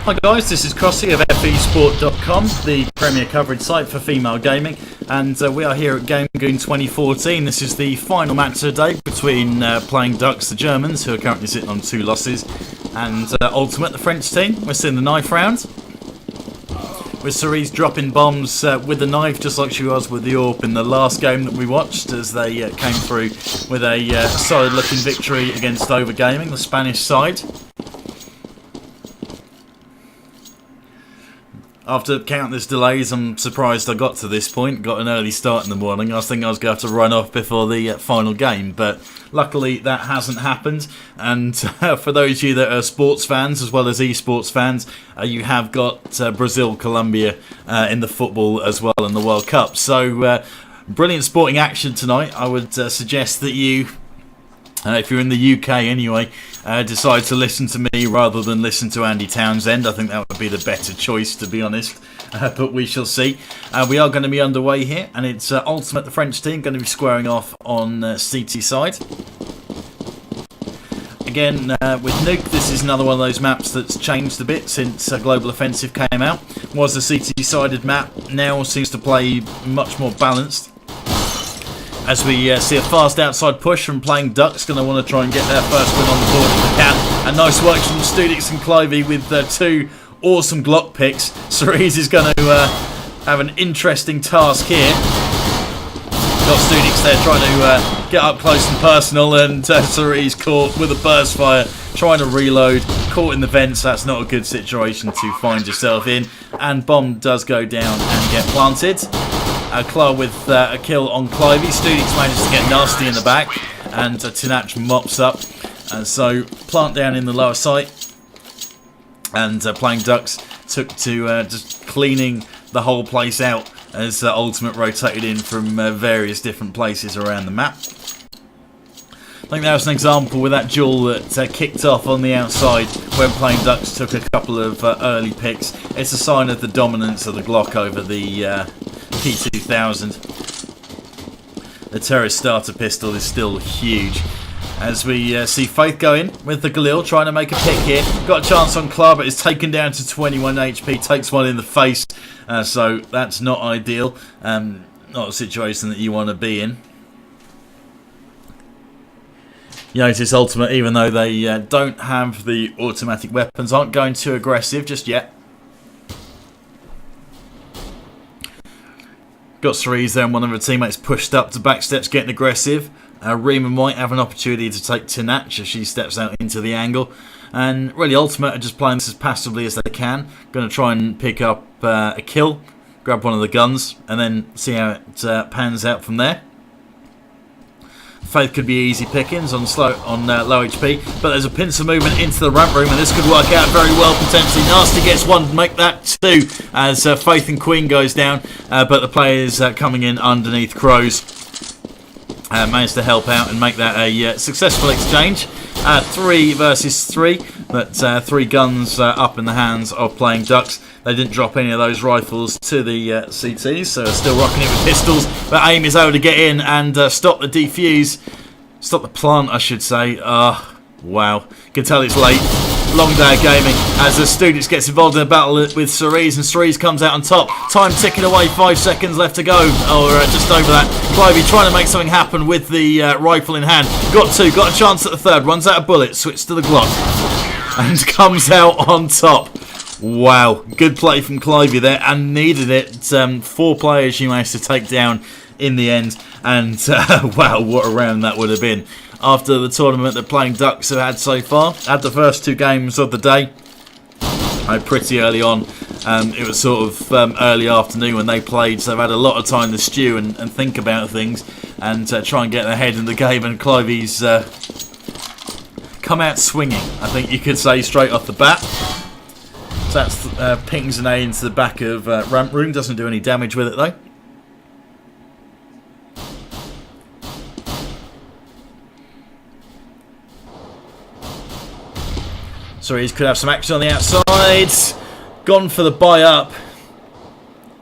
Hi guys, this is Crossy of FEsport.com, the premier coverage site for female gaming, and we are here at Gamegune 2014. This is the final match of the day between Playing Ducks, the Germans, who are currently sitting on 2 losses, and Ultimate, the French team. We're seeing the knife round, with Cerise dropping bombs with the knife, just like she was with the AWP in the last game that we watched, as they came through with a solid looking victory against Overgaming, the Spanish side. After countless delays, I'm surprised I got to this point. Got an early start in the morning. I was thinking I was going to have to run off before the final game, but luckily that hasn't happened. And for those of you that are sports fans as well as esports fans, you have got Brazil, Colombia in the football as well in the World Cup. So brilliant sporting action tonight. I would suggest that you, if you're in the UK anyway, decide to listen to me rather than listen to Andy Townsend. I think that would be the better choice, to be honest, but we shall see. We are going to be underway here, and it's Ultimate, the French team, going to be squaring off on CT side. Again, with Nuke, this is another one of those maps that's changed a bit since Global Offensive came out. Was a CT-sided map, now seems to play much more balanced. As we see a fast outside push from Playing Ducks, going to want to try and get their first win on the board if they can. And nice work from Studix and Clivey with 2 awesome Glock picks. Cerise is going to have an interesting task here. Got Studix there trying to get up close and personal, and Cerise caught with a burst fire, trying to reload, caught in the vents. That's not a good situation to find yourself in. And bomb does go down and get planted. Claw with a kill on Clivey. Studix manages to get nasty in the back, and Tinach mops up. So plant down in the lower site, and Playing Ducks took to just cleaning the whole place out as Ultimate rotated in from various different places around the map. I think that was an example with that duel that kicked off on the outside when Playing Ducks took a couple of early picks. It's a sign of the dominance of the Glock over the P2000. The Terrace starter pistol is still huge. As we see Faith go in with the Galil, trying to make a pick here. Got a chance on Clar, but is taken down to 21 HP. Takes one in the face, so that's not ideal. Not a situation that you want to be in. You notice Ultimate, even though they don't have the automatic weapons, aren't going too aggressive just yet. Got Cerise there, and one of her teammates pushed up to backsteps, getting aggressive. Rima might have an opportunity to take Tinach as she steps out into the angle. And really, Ultimate are just playing this as passively as they can. Going to try and pick up a kill, grab one of the guns, and then see how it pans out from there. Faith could be easy pickings on low HP, but there's a pincer movement into the ramp room, and this could work out very well potentially. Nasty gets one, make that 2 as Faith and Queen goes down, but the players coming in underneath Crows managed to help out and make that a successful exchange. 3 versus 3, but 3 guns up in the hands of Playing Ducks. They didn't drop any of those rifles to the CTs, so they're still rocking it with pistols. But AIM is able to get in and stop the defuse. Stop the plant, I should say. Wow. You can tell it's late. Long day of gaming as the Studix gets involved in a battle with Cerise, and Cerise comes out on top. Time ticking away, 5 seconds left to go, or just over that. Clivey trying to make something happen with the rifle in hand. Got 2, got a chance at the 3rd, runs out of bullets, switches to the Glock, and comes out on top. Wow, good play from Clivey there, and needed it. 4 players she managed to take down in the end, and wow, what a round that would have been. After the tournament that Playing Ducks have had so far, had the first 2 games of the day pretty early on. It was sort of early afternoon when they played, so they've had a lot of time to stew and think about things and try and get their head in the game, and Clivey's come out swinging, I think you could say, straight off the bat. So that's pings an A into the back of ramp room, doesn't do any damage with it though. Cerise could have some action on the outside. Gone for the buy up.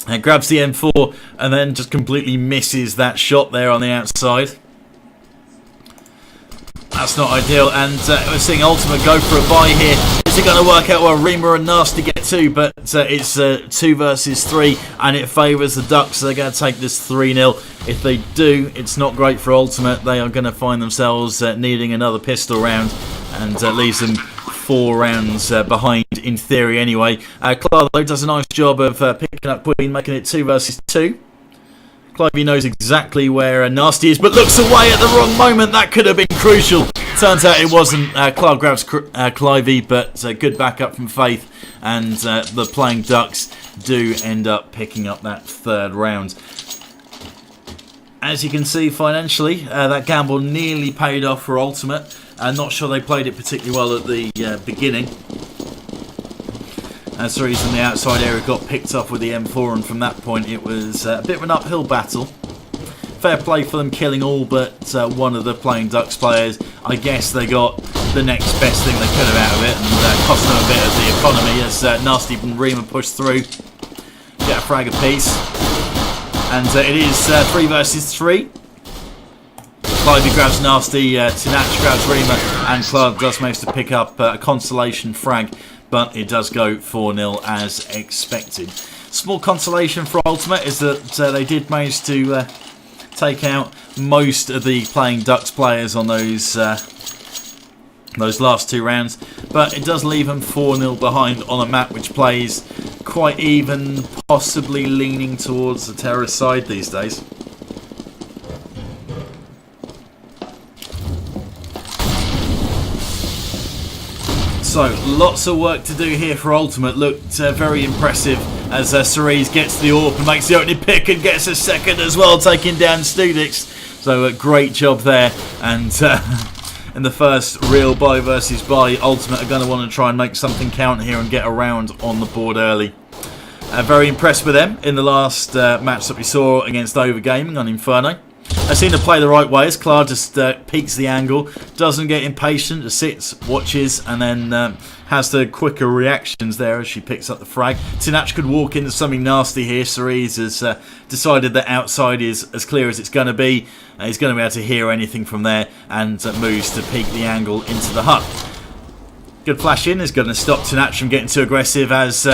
And grabs the M4 and then just completely misses that shot there on the outside. That's not ideal, and we're seeing Ultimate go for a buy here. Is it going to work out? Well, Rima and Nasty get 2, but it's 2 versus 3, and it favours the Ducks, so they're going to take this 3-0. If they do, it's not great for Ultimate. They are going to find themselves needing another pistol round, and leaves them 4 rounds behind in theory anyway. Clark, though, does a nice job of picking up Queen, making it 2 versus 2. Clivey knows exactly where Nasty is, but looks away at the wrong moment. That could have been crucial. Turns out it wasn't. Clark grabs Clivey, but good backup from Faith, and the playing Ducks do end up picking up that 3rd round. As you can see, financially, that gamble nearly paid off for Ultimate. I'm not sure they played it particularly well at the beginning. Cerise in the outside area got picked off with the M4, and from that point it was a bit of an uphill battle. Fair play for them killing all but one of the playing Ducks players. I guess they got the next best thing they could have out of it, and cost them a bit of the economy as Nasty and Rima push through. Get a frag apiece. And it is 3 versus 3. Clivey grabs Nasty, Tinach grabs Rima, and Clark does manage to pick up a consolation frag, but it does go 4-0 as expected. Small consolation for Ultimate is that they did manage to take out most of the playing Ducks players on those last 2 rounds, but it does leave them 4-0 behind on a map which plays quite even, possibly leaning towards the terrorist side these days. So, lots of work to do here for Ultimate. Looked very impressive as Cerise gets the AWP and makes the opening pick and gets a 2nd as well, taking down Studix. So, a great job there. And in the first real buy versus buy, Ultimate are going to want to try and make something count here and get a round on the board early. Very impressed with them in the last match that we saw against Overgaming on Inferno. They seem to play the right way as Clara just peeks the angle, doesn't get impatient, just sits, watches, and then has the quicker reactions there as she picks up the frag. Tinach could walk into something nasty here. Cerise has decided that outside is as clear as it's going to be. He's going to be able to hear anything from there, and moves to peek the angle into the hut. Good flash in is going to stop Tinach from getting too aggressive as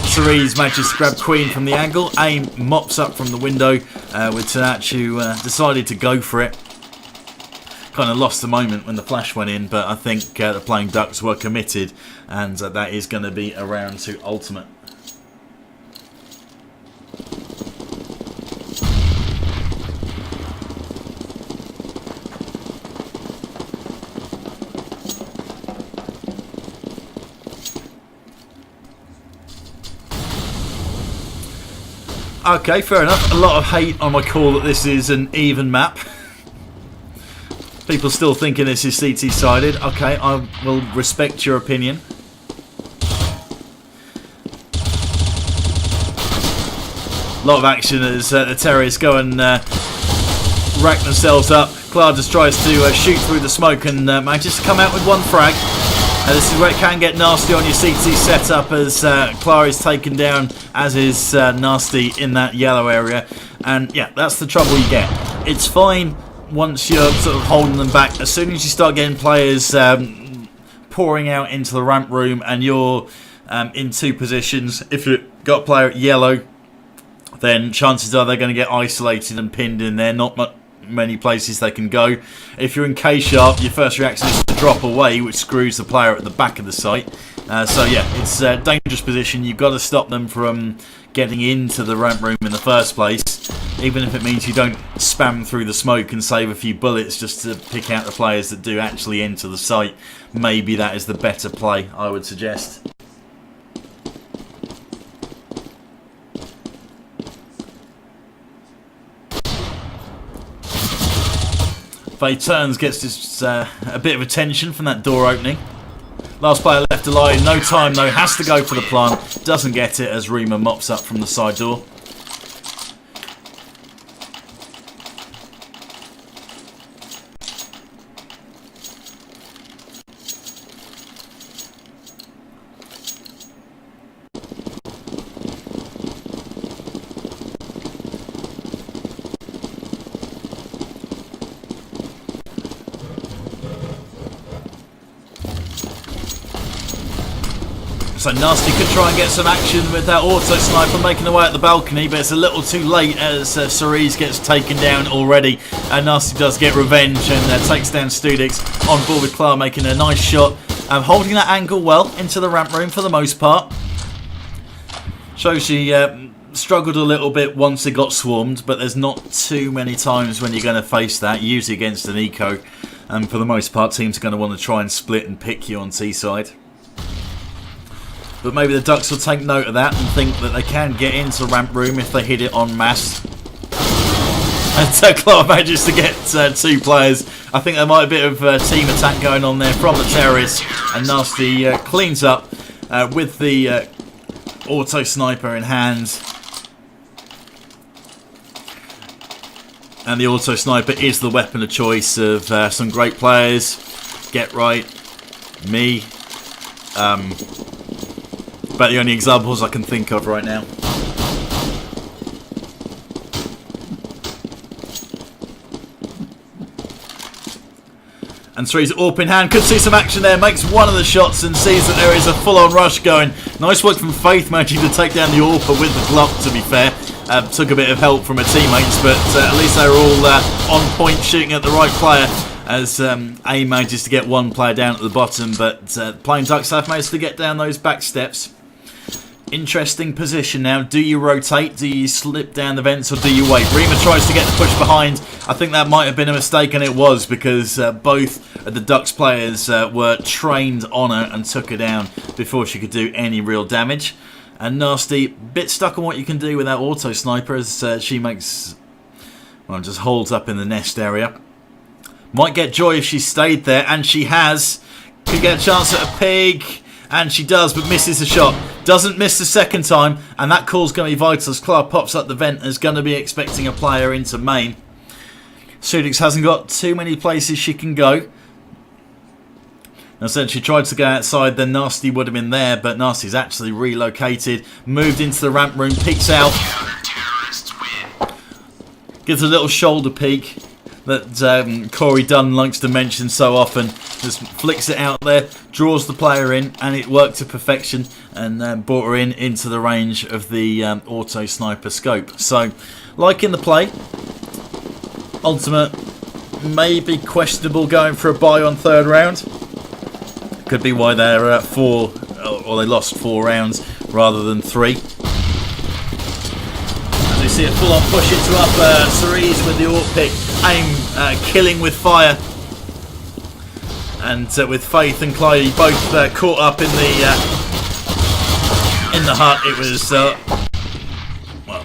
Cerise manages to grab Queen from the angle. Aim mops up from the window with Tinach, who decided to go for it. Kind of lost the moment when the flash went in, but I think the playing Ducks were committed, and that is going to be a round to Ultimate. Okay, fair enough. A lot of hate on my call that this is an even map. People still thinking this is CT-sided. Okay, I will respect your opinion. A lot of action as the terrorists go and rack themselves up. Clara just tries to shoot through the smoke and manages to come out with 1 frag. This is where it can get nasty on your CT setup as Clara is taken down, as is Nasty in that yellow area. And yeah, that's the trouble you get. It's fine once you're sort of holding them back. As soon as you start getting players pouring out into the ramp room and you're in 2 positions, if you've got a player at yellow, then chances are they're going to get isolated and pinned in there. Not many places they can go. If you're in K sharp, your first reaction is to drop away, which screws the player at the back of the site. So yeah, it's a dangerous position. You've got to stop them from getting into the ramp room in the first place, even if it means you don't spam through the smoke and save a few bullets just to pick out the players that do actually enter the site. Maybe that is the better play, I would suggest. Faye turns, gets this, a bit of attention from that door opening. Last player left alive, no time though, has to go for the plant. Doesn't get it as Rima mops up from the side door. So Nasty could try and get some action with that auto sniper making the way at the balcony, but it's a little too late as Cerise gets taken down already. And Nasty does get revenge and takes down Studix on board with Clara, making a nice shot. Holding that angle well into the ramp room for the most part. Shows she struggled a little bit once it got swarmed, but there's not too many times when you're going to face that, usually against an eco. And for the most part, teams are going to want to try and split and pick you on T-side. But maybe the Ducks will take note of that and think that they can get into ramp room if they hit it en masse. And Clara manages to get 2 players. I think there might be a bit of team attack going on there from the terrorists. And Nasty cleans up with the auto sniper in hand. And the auto sniper is the weapon of choice of some great players. Get Right, me. About the only examples I can think of right now. And Cerise AWP in hand, could see some action there, makes one of the shots and sees that there is a full-on rush going. Nice work from Faith, managing to take down the AWP with the Glock, to be fair. Took a bit of help from her teammates, but at least they were all on point, shooting at the right player. As A manages to get one player down at the bottom, but playing Ducks have managed to get down those back steps. Interesting position now. Do you rotate? Do you slip down the vents, or do you wait? Rima tries to get the push behind. I think that might have been a mistake, and it was, because both of the Ducks players were trained on her and took her down before she could do any real damage. And Nasty, bit stuck on what you can do with that auto sniper, as she makes, well, just holds up in the nest area. Might get Joy if she stayed there, and she has. Could get a chance at a pig, and she does, but misses the shot. Doesn't miss the second time, and that call's going to be vital as Clara pops up the vent and is going to be expecting a player into main. Studix hasn't got too many places she can go. I said she tried to go outside, then Nasty would have been there, but Nasty's actually relocated, moved into the ramp room, peeks out. Gives a little shoulder peek that Corey Dunn likes to mention so often. Just flicks it out there, draws the player in, and it worked to perfection, and brought her into the range of the auto sniper scope. So, like in the play, Ultimate maybe questionable going for a buy on third round. Could be why they're at 4, or they lost 4 rounds rather than 3. As we see a full-on push into up Cerise with the AWP pick. Aim killing with fire. And with Faith and Clyde both caught up in the hut. It was well,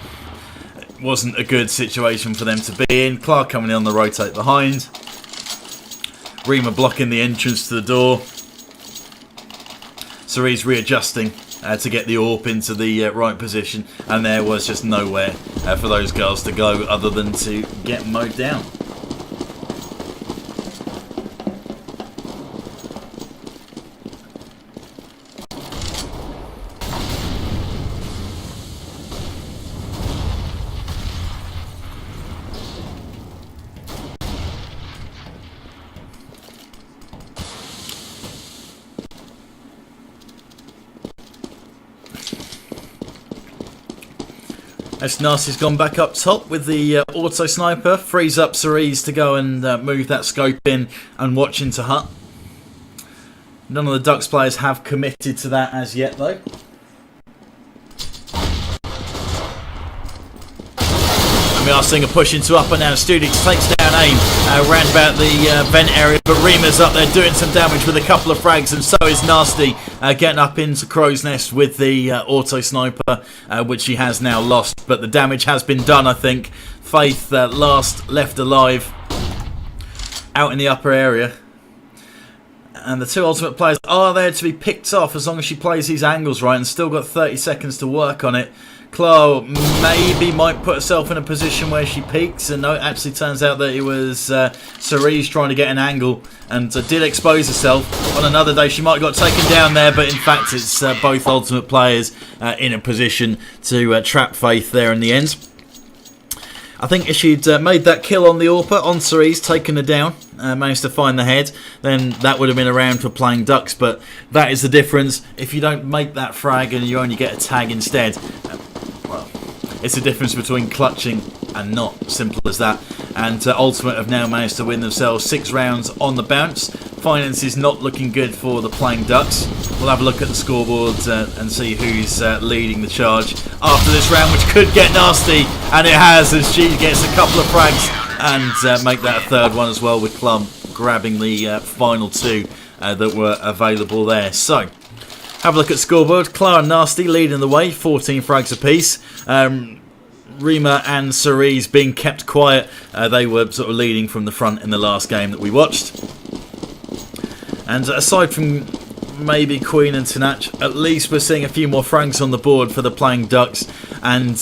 it wasn't a good situation for them to be in. Clark coming in on the rotate behind. Rima blocking the entrance to the door. Cerise readjusting to get the AWP into the right position, and there was just nowhere for those girls to go other than to get mowed down. As Nasty's gone back up top with the auto sniper, frees up Cerise to go and move that scope in and watch into hut. None of the Ducks players have committed to that as yet, though. And we are seeing a push into upper now. Studix takes down aim around about the vent area, but Rima's up there doing some damage with a couple of frags, and so is Nasty getting up into Crow's Nest with the auto sniper, which he has now lost. But the damage has been done, I think. Faith last left alive out in the upper area. And the 2 ultimate players are there to be picked off as long as she plays these angles right, and still got 30 seconds to work on it. Chloe maybe might put herself in a position where she peaks, and no, it actually turns out that it was Cerise trying to get an angle and did expose herself. On another day she might have got taken down there, but in fact it's both ultimate players in a position to trap Faith there in the end. I think if she'd made that kill on the AWPer on Cerise, taken her down, managed to find the head, then that would have been around for Playing Ducks. But that is the difference. If you don't make that frag and you only get a tag instead, well, it's the difference between clutching and not. Simple as that. And Ultimate have now managed to win themselves 6 rounds on the bounce. Finance is not looking good for the Playing Ducks. We'll have a look at the scoreboard and see who's leading the charge after this round, which could get nasty, and it has, as she gets a couple of frags and make that a third one as well, with Club grabbing the final 2 that were available there. So, have a look at scoreboard. Clara and Nasty leading the way, 14 frags apiece. Rima and Cerise being kept quiet. They were sort of leading from the front in the last game that we watched. And aside from maybe Queen and Tinach, at least we're seeing a few more frags on the board for the Playing Ducks. And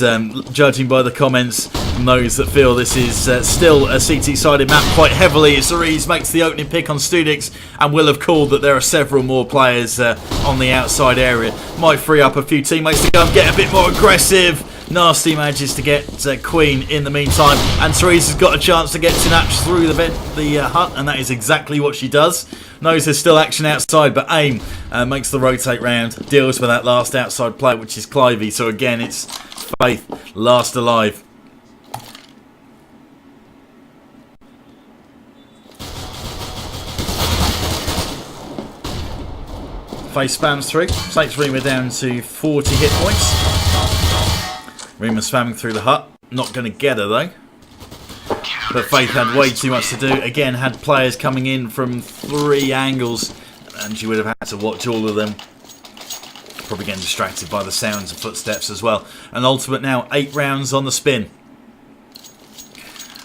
judging by the comments, those that feel this is still a CT-sided map quite heavily, Cerise makes the opening pick on Studix and will have called that there are several more players on the outside area. Might free up a few teammates to go and get a bit more aggressive. Nasty manages to get Queen in the meantime, and Cerise has got a chance to get Tinach through the hut, and that is exactly what she does. Knows there's still action outside, but Aim makes the rotate round, deals with that last outside player, which is Clivey. So again, it's Faith last alive. Faith spams through, takes Rima down to 40 hit points. Rima spamming through the hut, not going to get her though. But Faith had way too much to do. Again, had players coming in from 3 angles, and she would have had to watch all of them. Probably getting distracted by the sounds of footsteps as well. And Ultimate now 8 rounds on the spin.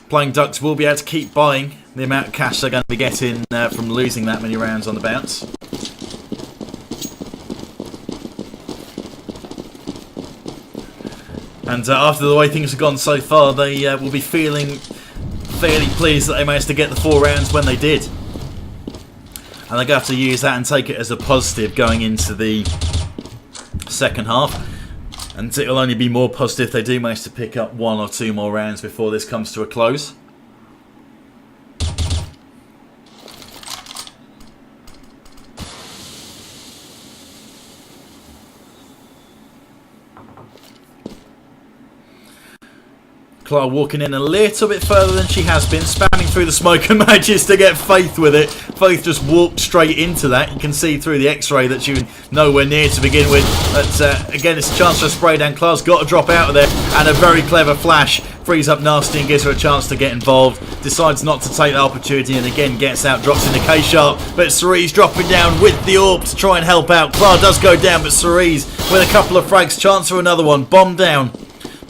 Playing Ducks will be able to keep buying the amount of cash they're going to be getting from losing that many rounds on the bounce. And after the way things have gone so far, they will be feeling fairly pleased that they managed to get the 4 rounds when they did. And they're going to have to use that and take it as a positive going into the second half. And it will only be more positive if they do manage to pick up 1 or 2 more rounds before this comes to a close. Clara walking in a little bit further than she has been, spamming through the smoke and manages to get Faith with it. Faith just walked straight into that. You can see through the x-ray that she was nowhere near to begin with. But again, it's a chance for a spray down. Clara's got to drop out of there, and a very clever flash frees up Nasty and gives her a chance to get involved. Decides not to take the opportunity and again gets out, drops into K-Sharp. But Cerise dropping down with the AWP to try and help out. Clara does go down, but Cerise with a couple of frags, chance for another one. Bomb down,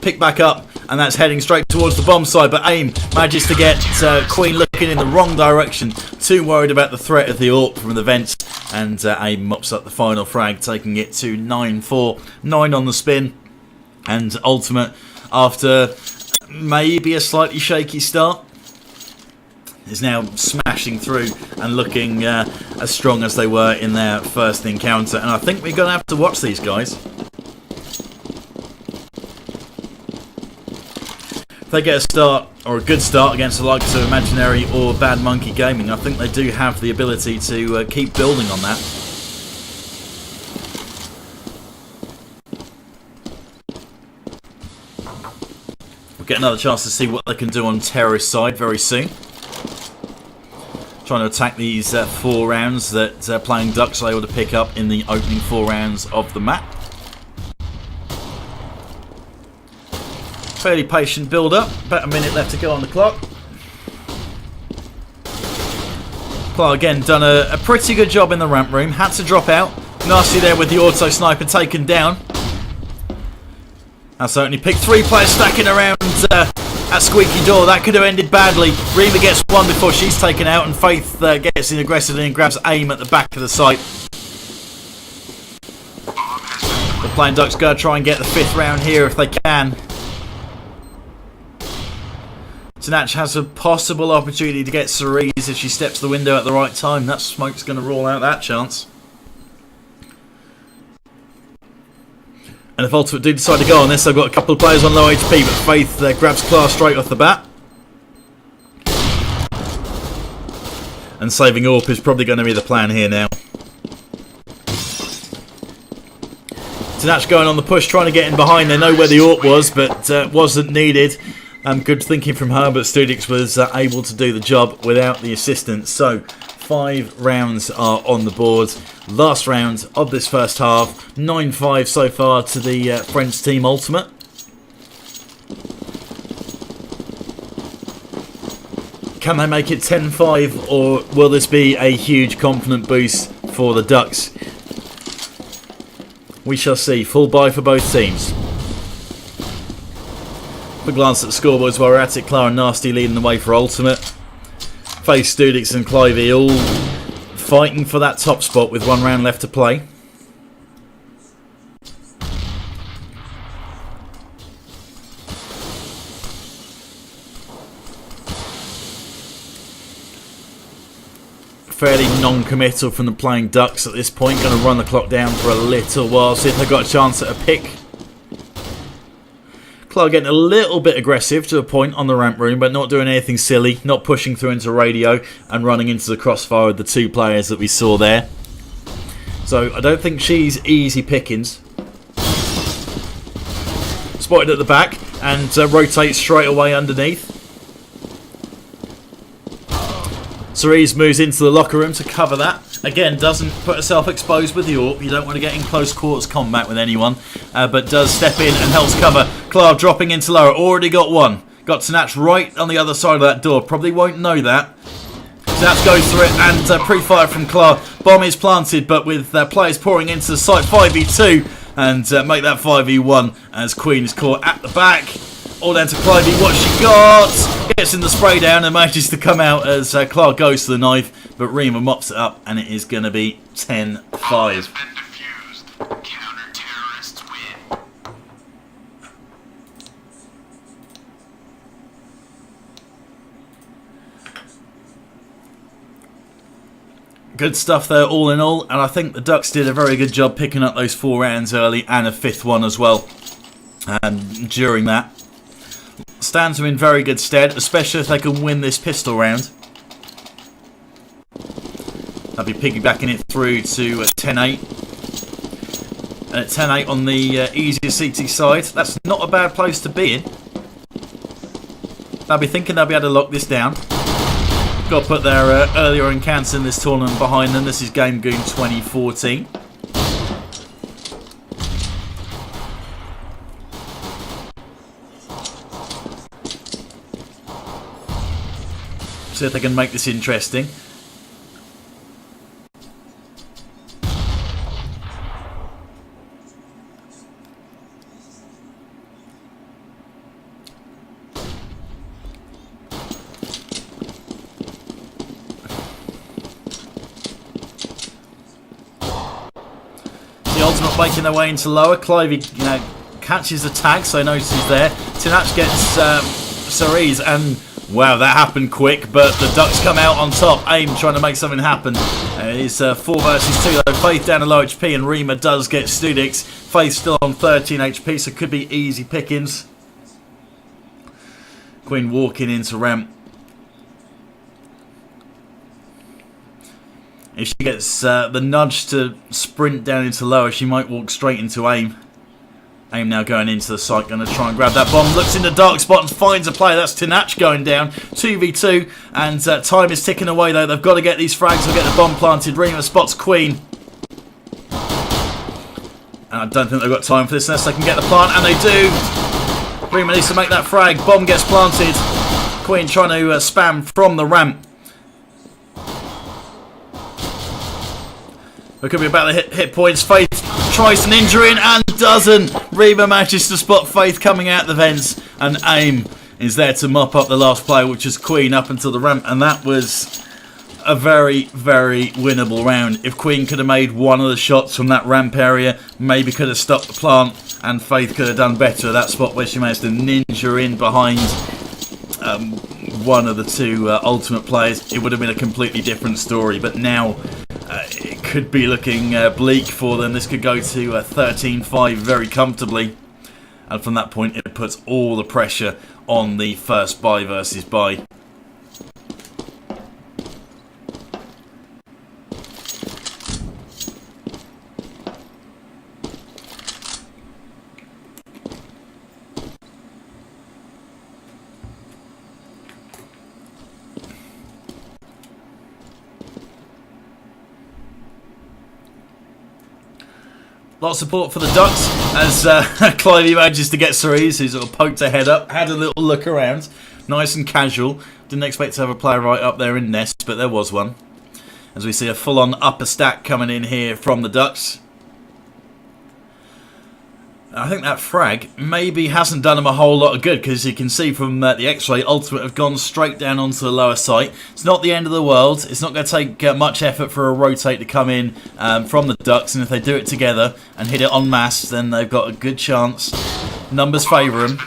pick back up. And that's heading straight towards the bomb side, but Aim manages to get Queen looking in the wrong direction. Too worried about the threat of the AWP from the vents, and Aim mops up the final frag, taking it to 9-4. 9 on the spin, and Ultimate, after maybe a slightly shaky start, is now smashing through and looking as strong as they were in their first encounter. And I think we're going to have to watch these guys. They get a start, or a good start, against the likes of Imaginary or Bad Monkey Gaming, I think they do have the ability to keep building on that. We'll get another chance to see what they can do on Terrorist side very soon. Trying to attack these 4 rounds that Playing Ducks are able to pick up in the opening 4 rounds of the map. Fairly patient build up, about a minute left to go on the clock. Clark again done a pretty good job in the ramp room, had to drop out. Nasty there with the auto sniper taken down. That's only picked 3 players stacking around at Squeaky Door. That could have ended badly. Rima gets 1 before she's taken out, and Faith gets in aggressively and grabs Aim at the back of the site. The Playing Ducks go try and get the 5th round here if they can. Tinach has a possible opportunity to get Cerise if she steps the window at the right time. That smoke's going to rule out that chance. And if Ultimate do decide to go on this, they've got a couple of players on low HP, but Faith grabs Clara straight off the bat. And saving AWP is probably going to be the plan here now. Tinach going on the push, trying to get in behind. They know where the AWP was, but wasn't needed. Good thinking from her, but Studix was able to do the job without the assistance. So 5 rounds are on the board. Last round of this first half. 9-5 so far to the French team ultimate. Can they make it 10-5, or will this be a huge confident boost for the Ducks? We shall see. Full buy for both teams. Quick glance at the scoreboards while we're at it. Clara and Nasty leading the way for ultimate. Face, Studix and Clivey all fighting for that top spot with 1 round left to play. Fairly non-committal from the playing Ducks at this point. Going to run the clock down for a little while. See if they've got a chance at a pick. Clara getting a little bit aggressive to a point on the ramp room, but not doing anything silly. Not pushing through into radio and running into the crossfire with the 2 players that we saw there. So I don't think she's easy pickings. Spotted at the back and rotates straight away underneath. Cerise moves into the locker room to cover that. Again, doesn't put herself exposed with the AWP. You don't want to get in close quarters combat with anyone. But does step in and helps cover. Clara dropping into lower. Already got 1. Got Tinach right on the other side of that door. Probably won't know that. Tinach goes through it and pre-fire from Clara. Bomb is planted, but with players pouring into the site. 5v2 and make that 5v1 as Queen is caught at the back. All down to Clivey, what she got. Gets in the spray down and manages to come out as Clark goes to the knife. But Rima mops it up and it is going to be 10-5. Counter-terrorists win. Good stuff there all in all. And I think the Ducks did a very good job picking up those 4 rounds early and a 5th one as well. And during that. Stands them in very good stead, especially if they can win this pistol round. They'll be piggybacking it through to 10-8. And at 10-8 on the easier CT side, that's not a bad place to be in. They'll be thinking they'll be able to lock this down. Got to put their earlier encounters in this tournament behind them. This is Gamegune 2014. See if they can make this interesting. The ultimate making their way into lower. Clivey catches the tag, so notices there. Tinach gets Cerise and wow, that happened quick, but the Ducks come out on top. AIM trying to make something happen. It's 4 versus 2 though. Faith down to low HP and Rima does get Studix. Faith still on 13 HP, so could be easy pickings. Queen walking into ramp. If she gets the nudge to sprint down into lower, she might walk straight into AIM. AIM now going into the site, going to try and grab that bomb. Looks in the dark spot and finds a player. That's Tinach going down. 2v2. And time is ticking away though. They've got to get these frags or get the bomb planted. Rima spots Queen. And I don't think they've got time for this unless they can get the plant. And they do. Rima needs to make that frag. Bomb gets planted. Queen trying to spam from the ramp. It could be about the hit points. Faith tries an injury in and doesn't. Rima manages to spot Faith coming out the vents. And AIM is there to mop up the last player, which is Queen, up until the ramp. And that was a very, very winnable round. If Queen could have made one of the shots from that ramp area, maybe could have stopped the plant. And Faith could have done better at that spot where she managed to ninja in behind one of the 2 ultimate players. It would have been a completely different story. But now it could be looking bleak for them. This could go to 13-5 very comfortably. And from that point, it puts all the pressure on the first buy versus buy. Lot of support for the Ducks as Clivey manages to get Cerise, who sort of poked her head up, had a little look around. Nice and casual. Didn't expect to have a player right up there in Nest, but there was one. As we see a full-on upper stack coming in here from the Ducks. I think that frag maybe hasn't done him a whole lot of good, because you can see from the X-Ray, Ultimate have gone straight down onto the lower site. It's not the end of the world. It's not going to take much effort for a rotate to come in from the Ducks, and if they do it together and hit it en masse, then they've got a good chance. Numbers favour them.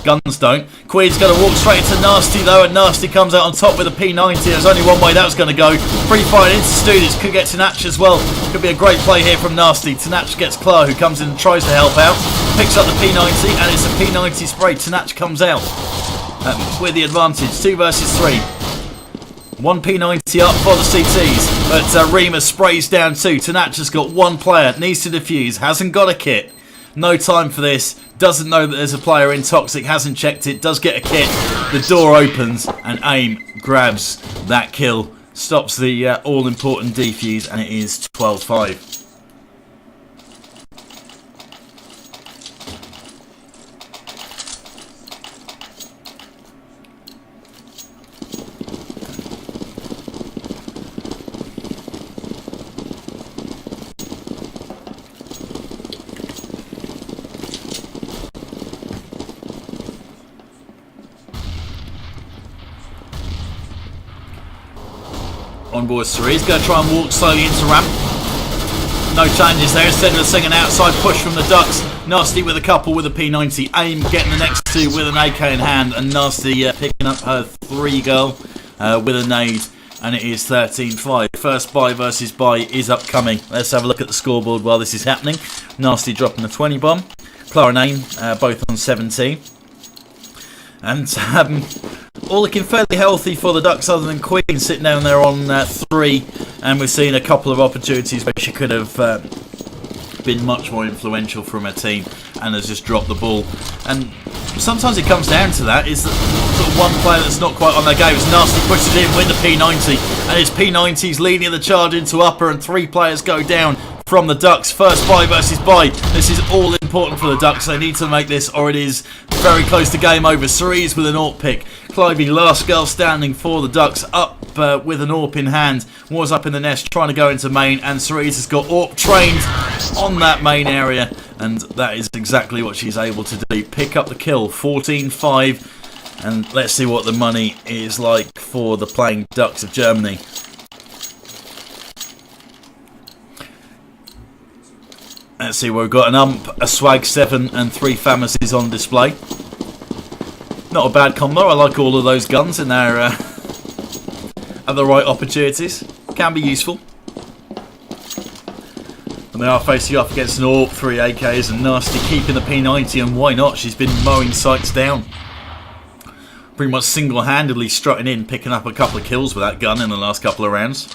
Guns don't. Queen's going to walk straight into Nasty though, and Nasty comes out on top with a P90. There's only one way that was going to go. Free fire into Students. Could get Tanach as well. Could be a great play here from Nasty. Tanach gets Clara, who comes in and tries to help out. Picks up the P90, and it's a P90 spray. Tanach comes out with the advantage. 2 versus 3. 1 P90 up for the CTs, but Rima sprays down 2. Tanach has got 1 player. Needs to defuse. Hasn't got a kit. No time for this. Doesn't know that there's a player in Toxic. Hasn't checked it. Does get a kit. The door opens and AIM grabs that kill. Stops the all-important defuse, and it is 12-5. On board Cerise, going to try and walk slowly into ramp. No changes there, instead of singing outside push from the Ducks. Nasty with a couple with a P90. AIM getting the next 2 with an AK in hand, and Nasty picking up her 3 girl with a nade, and it is 13-5. First buy versus buy is upcoming. Let's have a look at the scoreboard while this is happening. Nasty dropping a 20 bomb. Clara and AIM both on 17. And all looking fairly healthy for the Ducks, other than Queen sitting down there on 3, and we've seen a couple of opportunities where she could have been much more influential from her team and has just dropped the ball. And sometimes it comes down to that, is that sort of one player that's not quite on their game. It's Nasty pushes in with the P90, and it's P90's leading the charge into upper, and 3 players go down from the Ducks. First buy versus buy. This is all important for the Ducks. They need to make this, or it is very close to game over. Cerise with an AWP pick. Clivey, last girl standing for the Ducks, up with an AWP in hand. Was up in the nest, trying to go into main, and Cerise has got AWP trained on that main area, and that is exactly what she's able to do. Pick up the kill. 14-5, and let's see what the money is like for the playing Ducks of Germany. Let's see, we've got an ump, a swag 7 and 3 Famases on display. Not a bad combo. I like all of those guns in there at the right opportunities. Can be useful. And they are facing off against an AWP, 3 AKs, and Nasty keeping the P90, and why not? She's been mowing sights down. Pretty much single-handedly strutting in, picking up a couple of kills with that gun in the last couple of rounds.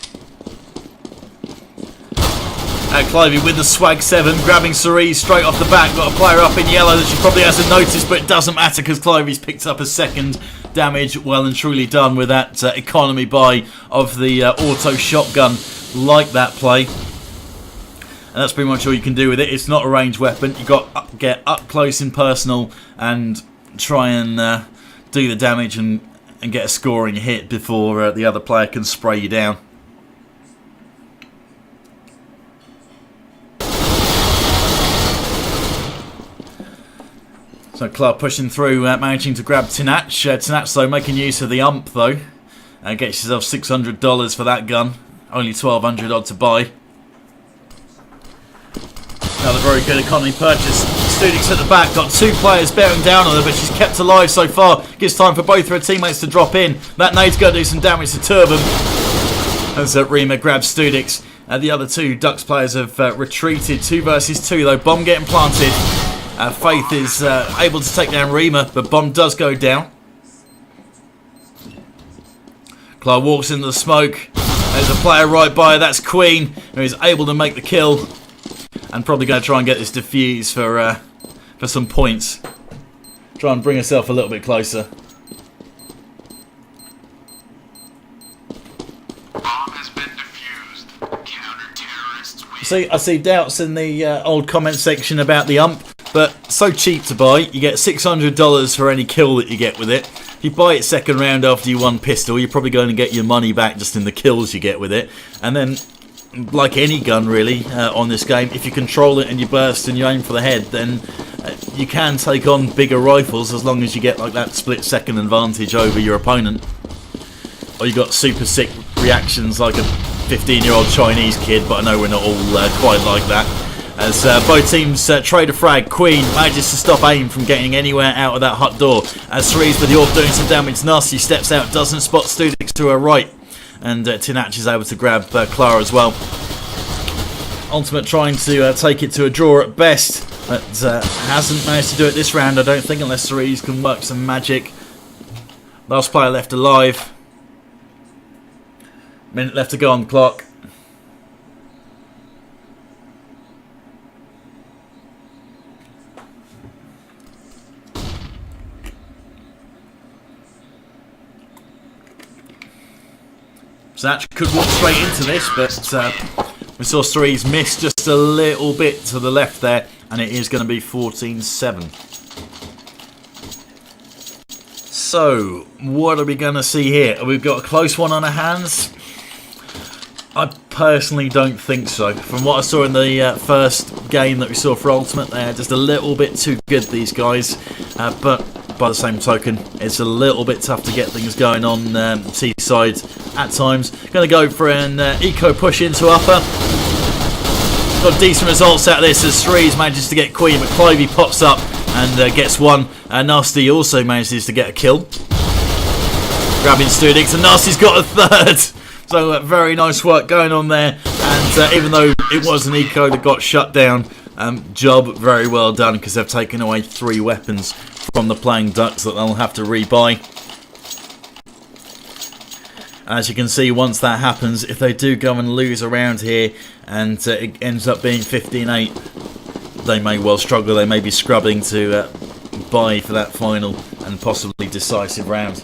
Clivey with the swag 7, grabbing Cerise straight off the back. Got a player up in yellow that she probably hasn't noticed, but it doesn't matter because Clivey's picked up a second damage. Well and truly done with that economy buy of the auto shotgun. Like that play. And that's pretty much all you can do with it. It's not a ranged weapon. You've got to get up close and personal and try and do the damage and get a scoring hit before the other player can spray you down. So Clark pushing through, managing to grab Tanach. Tanach though making use of the ump though. Gets yourself $600 for that gun. Only $1,200 odd to buy. Another very good economy purchase. Studix at the back, got 2 players bearing down on her, but she's kept alive so far. Gives time for both of her teammates to drop in. That nade's going to do some damage to 2 of them. As Rima grabs Studix. The other 2 Ducks players have retreated. 2 versus 2 though. Bomb getting planted. Faith is able to take down Rima, but bomb does go down. Clark walks into the smoke. There's a player right by her. That's Queen, who is able to make the kill. And probably going to try and get this defuse for some points. Try and bring herself a little bit closer. I see doubts in the old comment section about the ump, but so cheap to buy. You get $600 for any kill that you get with it. If you buy it second round after you won pistol, you're probably going to get your money back just in the kills you get with it. And then, like any gun really on this game, if you control it and you burst and you aim for the head, then you can take on bigger rifles as long as you get like that split second advantage over your opponent. Or you got super sick reactions like a 15-year-old Chinese kid, but I know we're not all quite like that. As both teams trade a frag, Queen manages to stop AIM from getting anywhere out of that hut door. As Cerise with the AWP doing some damage, Nasty steps out, doesn't spot Studix to her right. And Tinach is able to grab Clara as well. Ultimate trying to take it to a draw at best, but hasn't managed to do it this round, I don't think, unless Cerise can work some magic. Last player left alive. Minute left to go on the clock. Zach could walk straight into this, but we saw Cerise miss just a little bit to the left there, and it is going to be 14-7. So, what are we going to see here? We've got a close one on our hands. I personally don't think so. From what I saw in the first game that we saw for Ultimate, they're just a little bit too good, these guys. But by the same token, it's a little bit tough to get things going on T-side at times. Going to go for an eco push into upper. Got decent results out of this as Cerise manages to get Queen, but Clivey pops up and gets one. Nasty also manages to get a kill. Grabbing Studix, and Nasty's got a third. So very nice work going on there, and even though it was an eco that got shut down, job very well done, because they've taken away 3 weapons from the playing ducks that they'll have to rebuy. As you can see, once that happens, if they do go and lose around here and it ends up being 15-8, they may well struggle. They may be scrubbing to buy for that final and possibly decisive round.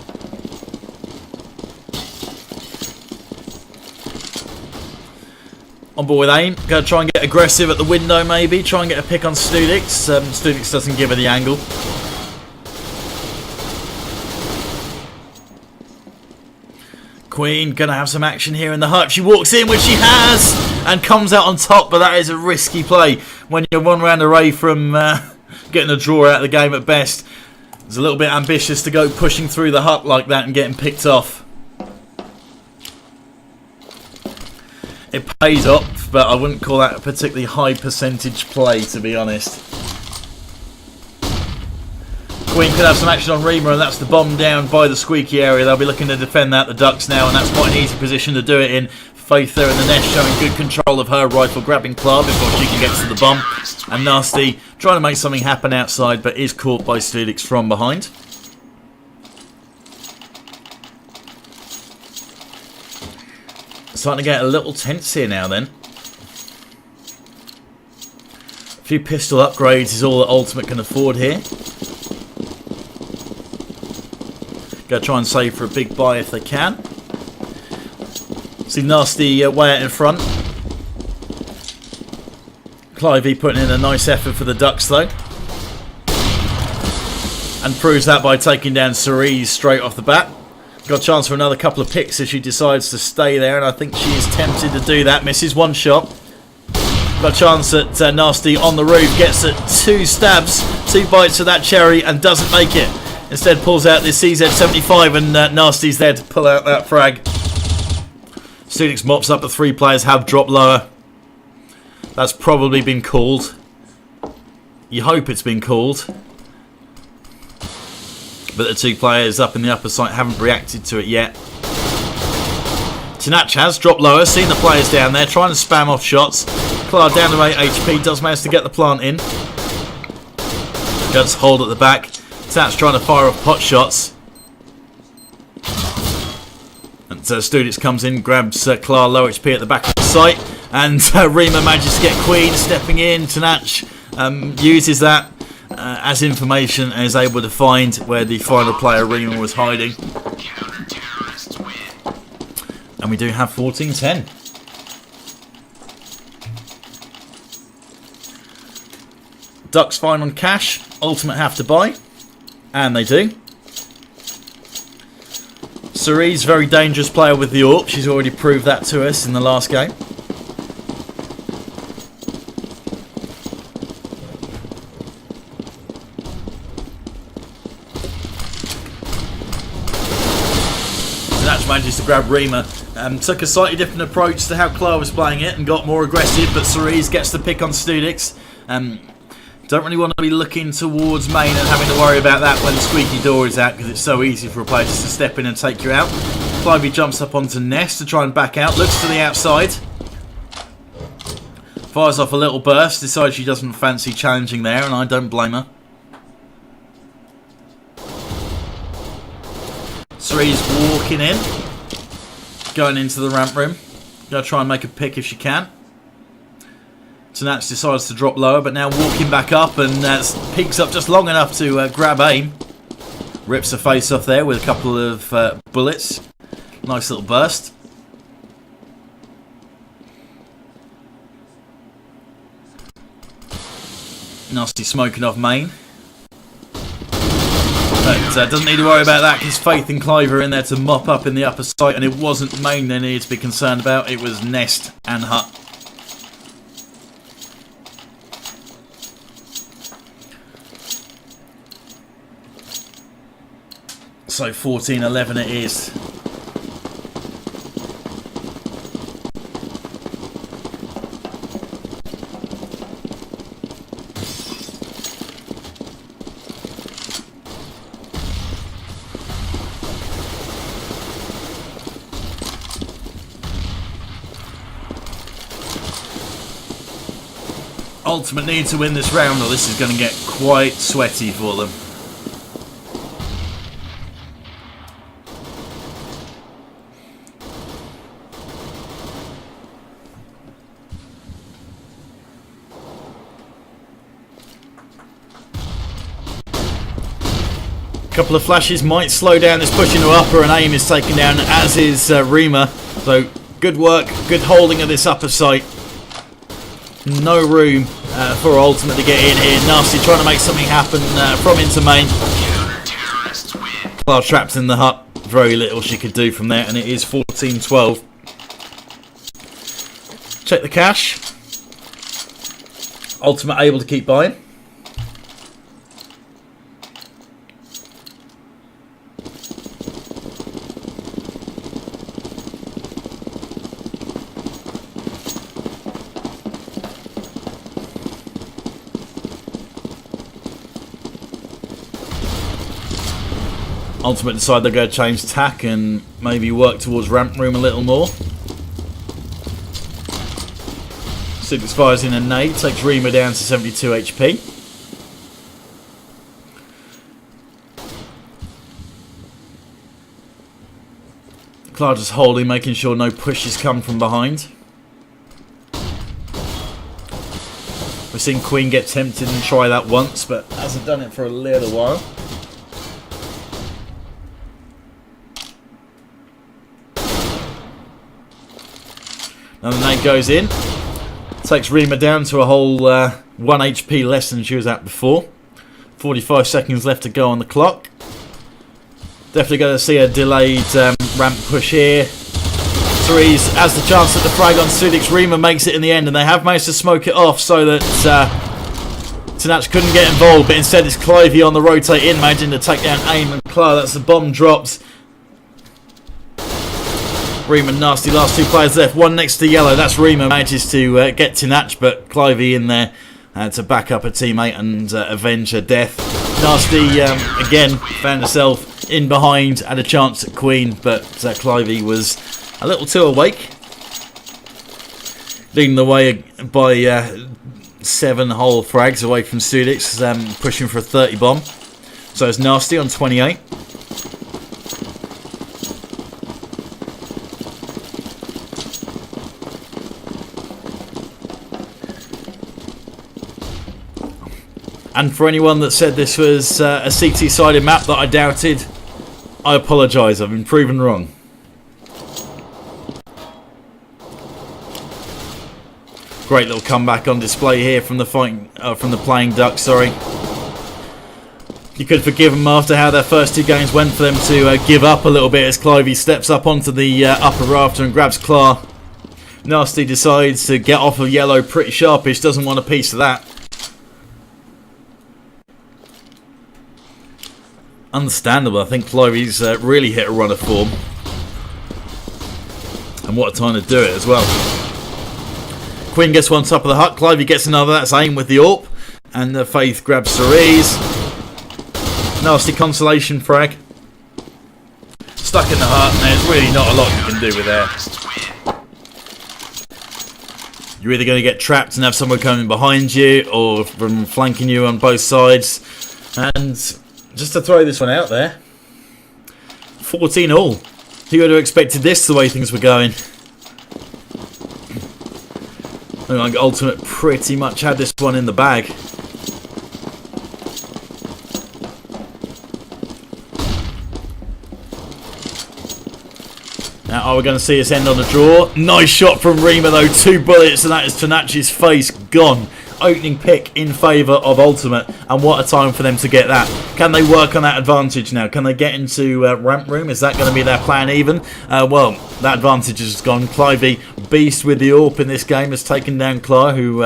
On board with AIM, going to try and get aggressive at the window maybe, try and get a pick on Studix. Studix doesn't give her the angle. Queen going to have some action here in the hut. She walks in, which she has, and comes out on top, but that is a risky play when you're 1 round away from getting a draw out of the game at best. It's a little bit ambitious to go pushing through the hut like that and getting picked off. It pays off, but I wouldn't call that a particularly high percentage play, to be honest. Queen could have some action on Reamer, and that's the bomb down by the squeaky area. They'll be looking to defend that, the Ducks now, and that's quite an easy position to do it in. Faith there in the nest showing good control of her rifle, grabbing Clara before she can get to the bomb. And Nasty trying to make something happen outside, but is caught by Studix from behind. Starting to get a little tense here now then. A few pistol upgrades is all that Ultimate can afford here. Go try and save for a big buy if they can. See Nasty way out in front. Clivey putting in a nice effort for the Ducks though. And proves that by taking down Cerise straight off the bat. Got a chance for another couple of picks if she decides to stay there, and I think she is tempted to do that. Misses 1 shot. Got a chance at Nasty on the roof. Gets it 2 stabs, 2 bites of that cherry, and doesn't make it. Instead pulls out this CZ75, and Nasty's there to pull out that frag. Studix mops up, but 3 players have dropped lower. That's probably been called. You hope it's been called. But the 2 players up in the upper site haven't reacted to it yet. Tinach has dropped lower, seen the players down there, trying to spam off shots. Clara down to 8 HP, does manage to get the plant in. Guns hold at the back. Tinach trying to fire off pot shots. And Studix comes in, grabs Clara low HP at the back of the site. And Rima manages to get Queen, stepping in. Tinach uses that as information and is able to find where the final player Rima was hiding. And we do have 14-10. Ducks fine on cash. Ultimate have to buy. And they do. Cerise, very dangerous player with the AWP. She's already proved that to us in the last game. Manages to grab Rima. Took a slightly different approach to how Claire was playing it and got more aggressive, but Cerise gets the pick on Studix. Don't really want to be looking towards main and having to worry about that when the squeaky door is out, because it's so easy for a player just to step in and take you out. Clivey jumps up onto Nest to try and back out, looks to the outside, fires off a little burst, decides she doesn't fancy challenging there, and I don't blame her. Cerise walking in, going into the ramp room. Gonna try and make a pick if she can. Tanach decides to drop lower, but now walking back up and peeks up just long enough to grab aim. Rips her face off there with a couple of bullets. Nice little burst. Nasty smoking off main. But doesn't need to worry about that because Faith and Clive are in there to mop up in the upper site, and it wasn't main they needed to be concerned about, it was Nest and Hut. So 14-11 it is. Ultimate need to win this round or this is going to get quite sweaty for them. Couple of flashes might slow down this push into upper, and aim is taken down, as is Rima. So good work, good holding of this upper site. No room for Ultimate to get in here. Nasty trying to make something happen from into main. Well, trapped in the hut. Very little she could do from there, and it is 14-12. Check the cash. Ultimate able to keep buying. Ultimate decide they're going to change tack and maybe work towards ramp room a little more. Six fires in a nade, takes Rima down to 72 HP. Clara just holding, making sure no pushes come from behind. We've seen Queen get tempted and try that once, but hasn't done it for a little while. And the nade goes in. Takes Rima down to a whole 1 HP less than she was at before. 45 seconds left to go on the clock. Definitely going to see a delayed ramp push here. Cerise has the chance at the frag on Sudix. Rima makes it in the end, and they have managed to smoke it off so that Tanach couldn't get involved, but instead it's Clivey on the rotate in, managing to take down aim and Clara. That's the bomb drops. Rima Nasty, last two players left, one next to yellow. That's Rima, manages to get Tanach, but Clivey in there to back up a teammate and avenge her death. Nasty again found herself in behind, had a chance at Queen, but Clivey was a little too awake. Leading the way by 7 whole frags away from Sudix, pushing for a 30 bomb. So it's Nasty on 28. And for anyone that said this was a CT-sided map that I doubted, I apologise, I've been proven wrong. Great little comeback on display here from the Playing Ducks. Sorry. You could forgive them after how their first 2 games went for them to give up a little bit as Clivey steps up onto the upper rafter and grabs Clar. Nasty decides to get off of yellow pretty sharpish, doesn't want a piece of that. Understandable, I think Clivey's really hit a run of form. And what a time to do it as well. Quinn gets one top of the hut, Clivey gets another, that's aim with the AWP. And Faith grabs Cerise. Nasty consolation frag. Stuck in the hut, and there's really not a lot you can do with that. You're either going to get trapped and have someone coming behind you, or from flanking you on both sides. And just to throw this one out there, 14 all. Who would have expected this the way things were going? I think Ultimate pretty much had this one in the bag. Now, are we going to see us end on a draw? Nice shot from Rima though, 2 bullets, and that is Tanachi's face gone. Opening pick in favour of Ultimate, and what a time for them to get that. Can they work on that advantage now? Can they get into ramp room? Is that going to be their plan even? Well, that advantage has gone. Clivey, beast with the AWP in this game, has taken down Clar, who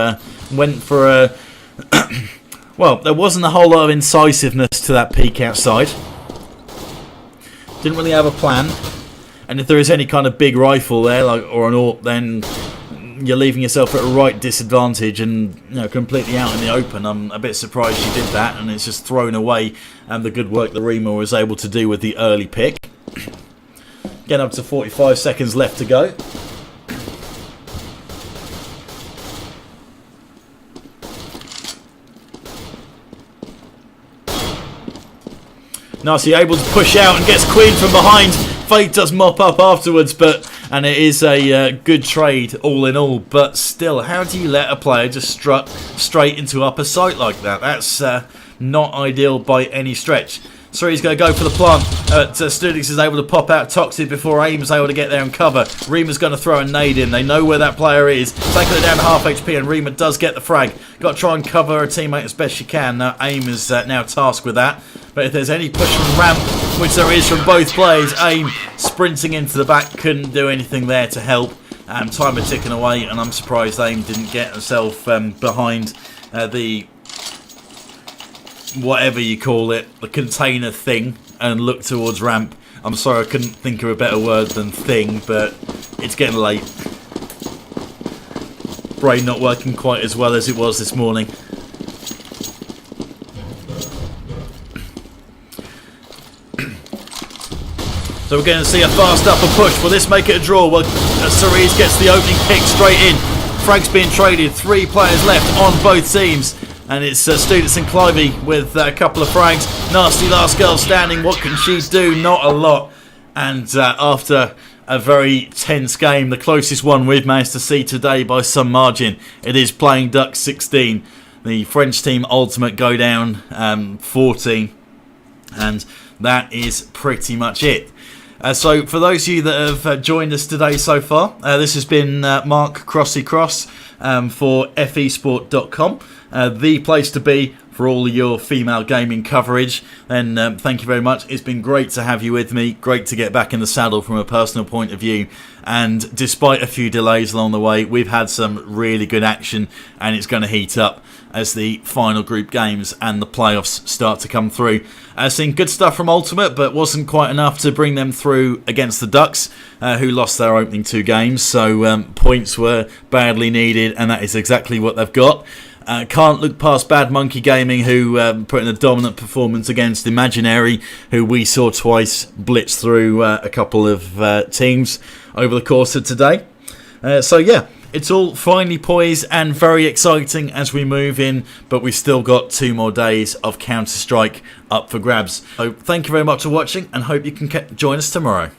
went for a... well, there wasn't a whole lot of incisiveness to that peek outside. Didn't really have a plan. And if there is any kind of big rifle there, like or an AWP, then you're leaving yourself at a right disadvantage and completely out in the open. I'm a bit surprised she did that, and it's just thrown away the good work that Rima was able to do with the early pick. Getting up to 45 seconds left to go. Nasty able to push out and gets Queen from behind. Fate does mop up afterwards, and it is a good trade all in all. But still, how do you let a player just strut straight into upper sight like that? That's not ideal by any stretch. So he's going to go for the plant. Studix is able to pop out Toxic before AIM is able to get there and cover. Rima's going to throw a nade in. They know where that player is. Taking it down to half HP, and Rima does get the frag. Got to try and cover her teammate as best she can. Now AIM is now tasked with that. But if there's any push from ramp, which there is from both players, AIM sprinting into the back, couldn't do anything there to help. Timer ticking away, and I'm surprised AIM didn't get herself behind the... whatever you call it, the container thing, and look towards ramp. I'm sorry I couldn't think of a better word than thing, but it's getting late. Brain not working quite as well as it was this morning. So we're going to see a fast upper push. Will this make it a draw? Well, Cerise gets the opening pick straight in. Frags being traded, 3 players left on both teams. And it's Students and Clivey with a couple of frags. Nasty last girl standing. What can she do? Not a lot. And after a very tense game, the closest one we've managed to see today by some margin, it is Playing Ducks 16. The French team Ultimate go down 14. And that is pretty much it. So for those of you that have joined us today so far, this has been Mark Crossy Cross for FEsport.com. The place to be for all of your female gaming coverage. And thank you very much. It's been great to have you with me. Great to get back in the saddle from a personal point of view. And despite a few delays along the way, we've had some really good action, and it's going to heat up as the final group games and the playoffs start to come through. Seen good stuff from Ultimate, but wasn't quite enough to bring them through against the Ducks, who lost their opening 2 games. So points were badly needed, and that is exactly what they've got. Can't look past Bad Monkey Gaming, who put in a dominant performance against Imaginary, who we saw twice blitz through a couple of teams over the course of today. So yeah, it's all finely poised and very exciting as we move in, but we've still got 2 more days of Counter-Strike up for grabs. So thank you very much for watching, and hope you can join us tomorrow.